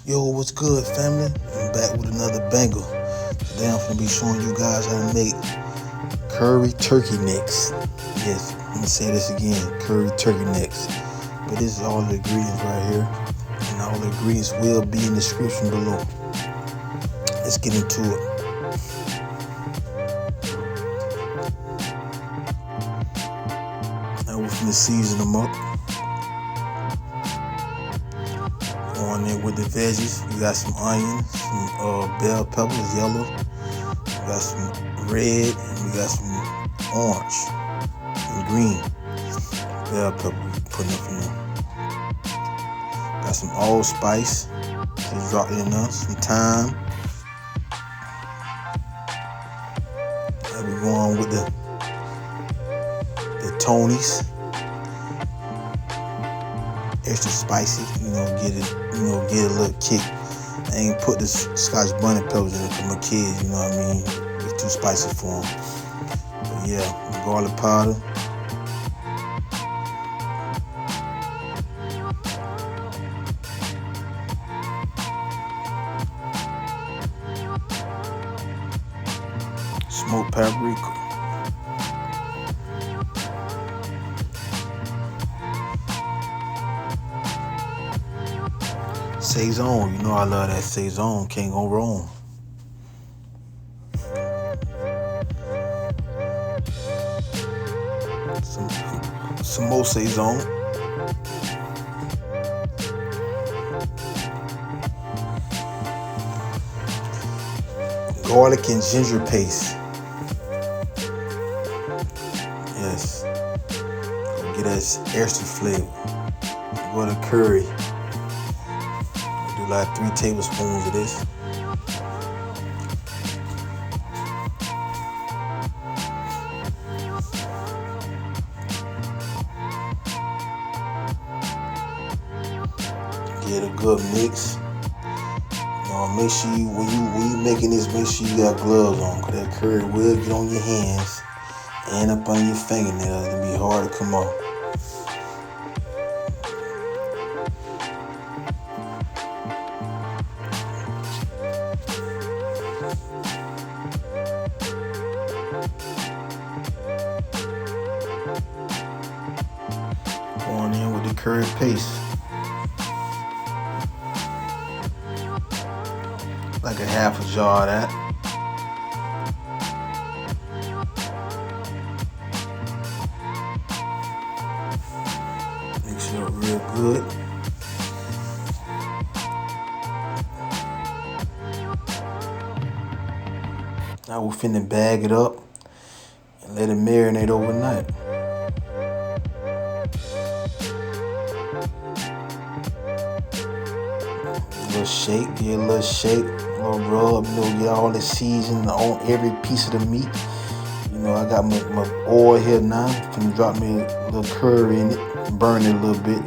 Yo, what's good, family? I'm back with another banger. Today I'm gonna be showing you guys how to make curry turkey necks. Yes, I'm gonna say this again, curry turkey necks. But this is all the ingredients right here, and all the ingredients will be in the description below. Let's get into it. Now we're gonna season them up. Going in with the veggies. We got some onions, some bell peppers, yellow. We got some red, and we got some orange and green bell pepper. We putting up in there. Got some allspice. Just drop it in there. Some thyme. And we go on with the Tonys. Extra spicy, get a little kick. I ain't put the Scotch bonnet peppers in it for my kids, you know what I mean? It's too spicy for them. But yeah, garlic powder. Smoked paprika. Saison, you know I love that Saison, can't go wrong. Some more Saison. Garlic and ginger paste. Yes. Get that extra flavor. Go to curry. Do like 3 tablespoons of this. Get a good mix. Make sure when you making this, make sure you got gloves on, cause that curry will get on your hands and up on your fingernails. It'll be hard to come off. Going in with the curry paste. Like a half a jar of that. Mix it up real good. Now we're finna bag it up and let it marinate overnight. Give it a little shake, a little rub, get all the seasoning on every piece of the meat. I got my oil here now. I'm gonna drop me a little curry in it, burn it a little bit,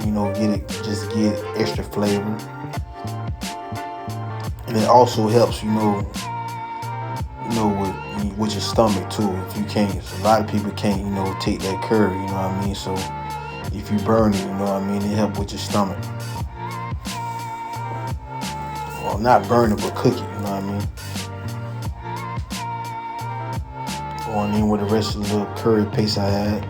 get extra flavor. And it also helps, with your stomach too. If you can't, a lot of people can't, take that curry, you know what I mean? So if you burn it, it helps with your stomach. Well, not burn it, but cook it, you know what I mean? Going in with the rest of the little curry paste I had.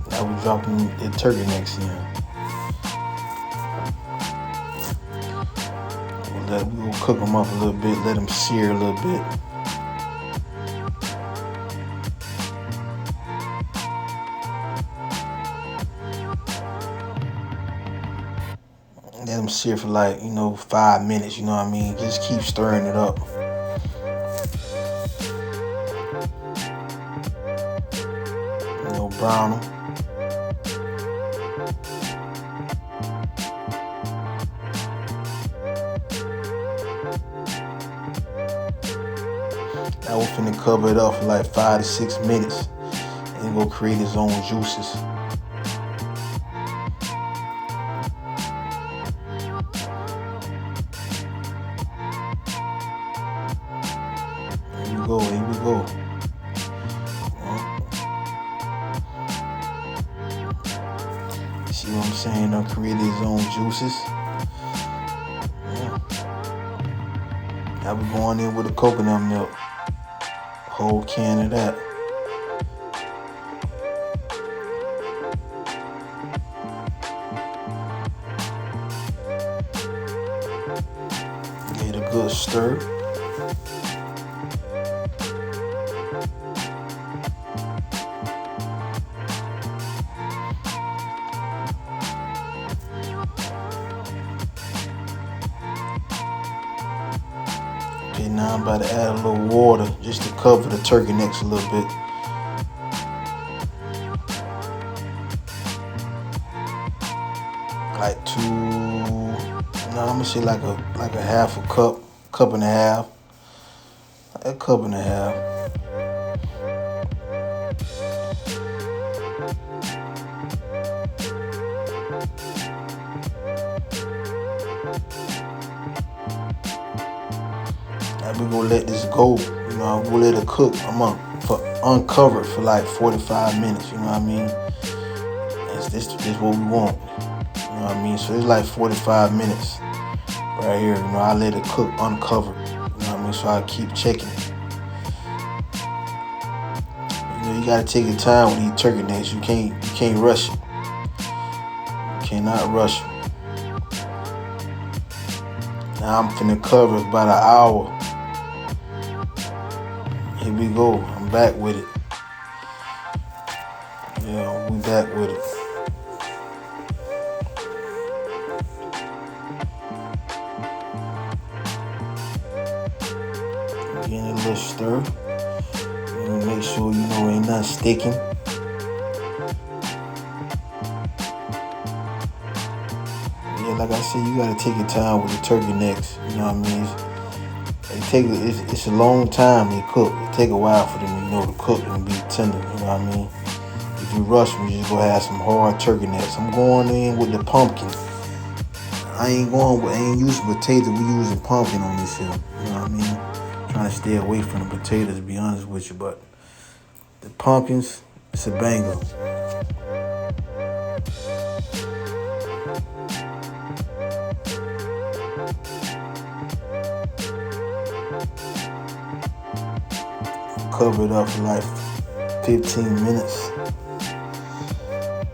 Now we're dropping the turkey necks in. We're gonna cook them up a little bit, let them sear a little bit. Let them sear for 5 minutes, you know what I mean? Just keep stirring it up. Brown them. Now we're finna cover it up for like 5 to 6 minutes. And it's gonna create its own juices. Here we go. See what I'm saying? It'll create its own juices. Yeah. Now we're going in with the coconut milk. A whole can of that. Get a good stir. Okay, now I'm about to add a little water just to cover the turkey necks a little bit. Like I'm gonna say like a half a cup and a half. A cup and a half. Now we're gonna let this go. You know, we'll let it cook. I'm gonna uncover it for like 45 minutes. You know what I mean? This what we want. You know what I mean? So it's like 45 minutes right here. You know, I let it cook uncovered. You know what I mean? So I keep checking it. You know, you gotta take your time with these turkey necks. You can't rush it. You cannot rush it. Now I'm finna cover it about an hour. Here we go. I'm back with it. Yeah, we back with it. Getting a little stir. And make sure you know ain't nothing sticking. Yeah, like I said, you gotta take your time with the turkey necks. You know what I mean? It's a long time they cook. It take a while for them, to cook and be tender. You know what I mean? If you rush them, you just gonna have some hard turkey necks. I'm going in with the pumpkin. I ain't using potato. We using pumpkin on this here. You know what I mean? Trying to stay away from the potatoes, to be honest with you. But the pumpkins, it's a banger. Cover it up for like 15 minutes.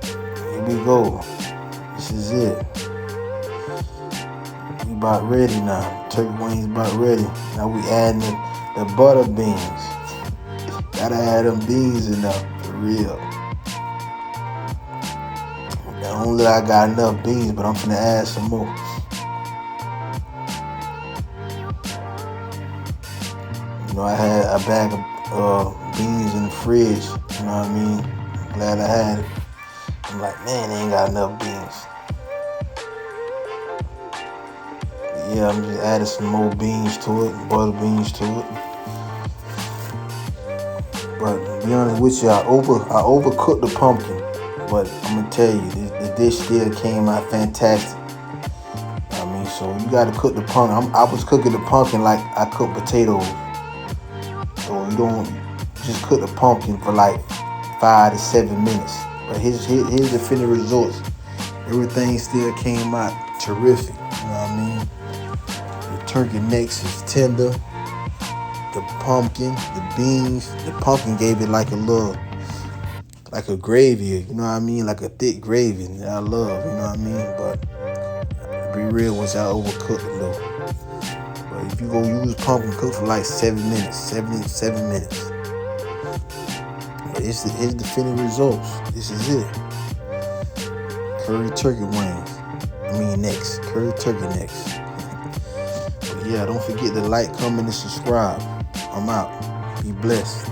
Here we go. This is it. We about ready now. Turkey wings about ready. Now we adding the butter beans. Gotta add them beans in there for real. Not only I got enough beans, but I'm finna add some more. You know, I had a bag of beans in the fridge. You know what I mean? I'm glad I had it. I'm like, man, I ain't got enough beans. Yeah, I'm just adding some more beans to it, butter beans to it. But to be honest with you, I overcooked the pumpkin. But I'm gonna tell you, the dish still came out fantastic. I mean, so you gotta cook the pumpkin. I was cooking the pumpkin like I cook potatoes. So you don't just cook the pumpkin for like 5 to 7 minutes. But here's the finished results. Everything still came out terrific. You know what I mean? The turkey necks is tender. The pumpkin, the beans, the pumpkin gave it like a gravy. You know what I mean? Like a thick gravy that I love. You know what I mean? But to be real, once I overcooked it though. But if you go use pumpkin, cook for like 7 minutes, 7 minutes. But here's the finished results. This is it. Curry turkey wings. Necks. Curry turkey necks. But yeah, don't forget to like, comment, and subscribe. I'm out. Be blessed.